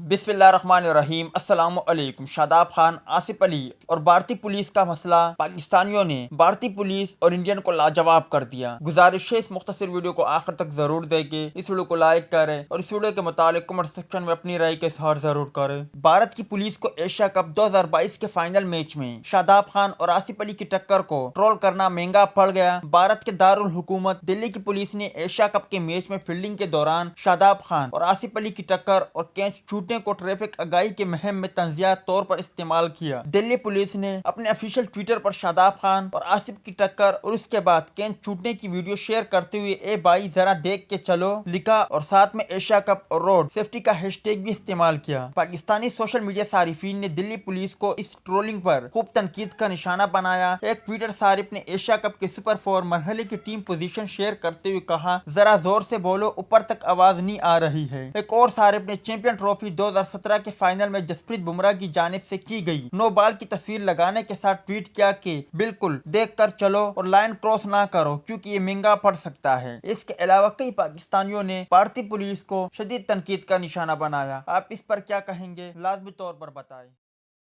बिस्मिल्लाहिर्रहमानिर्रहीम। अस्सलाम वालेकुम। शादाब खान, आसिफ अली और भारतीय पुलिस का मसला, पाकिस्तानियों ने भारतीय पुलिस और इंडियन को लाजवाब कर दिया। गुजारिश है इस मुख्तसर वीडियो को आखिर तक जरूर देखें, इस वीडियो को लाइक करें और इस वीडियो के मुतालिक कमेंट सेक्शन में अपनी राय का इजहार जरूर करें। भारत की पुलिस को एशिया कप 2022 के फाइनल मैच में शादाब खान और आसिफ अली की टक्कर को ट्रोल करना महंगा पड़ गया। भारत के दारुल हुकूमत दिल्ली की पुलिस ने एशिया कप के मैच में फील्डिंग के दौरान शादाब खान और आसिफ अली की टक्कर और कैच छूटने को ट्रैफिक आगाही के मुहिम में तंजिया तौर पर इस्तेमाल किया। दिल्ली पुलिस ने अपने ऑफिशियल ट्विटर पर शादाब खान और आसिफ की टक्कर और उसके बाद कैच छूटने की वीडियो शेयर करते हुए ए भाई जरा देख के चलो लिखा और साथ में एशिया कप और रोड सेफ्टी का हैशटैग भी इस्तेमाल किया। पाकिस्तानी सोशल मीडिया सारिफीन ने दिल्ली पुलिस को इस ट्रोलिंग पर खूब तनकीद का निशाना बनाया। एक ट्विटर सारिफ ने एशिया कप के सुपर 4 मरहले की टीम पोजीशन शेयर करते हुए कहा, जरा जोर से बोलो, ऊपर तक आवाज नहीं आ रही है। एक और सारिफ ने चैंपियन ट्रॉफी 2017 के फाइनल में जसप्रीत बुमराह की जानिब से की गई नो बॉल की तस्वीर लगाने के साथ ट्वीट किया कि बिल्कुल देख कर चलो और लाइन क्रॉस ना करो क्योंकि ये महंगा पड़ सकता है। इसके अलावा कई पाकिस्तानियों ने भारतीय पुलिस को शदीद तनकीद का निशाना बनाया। आप इस पर क्या कहेंगे, लाजमी तौर पर बताएं।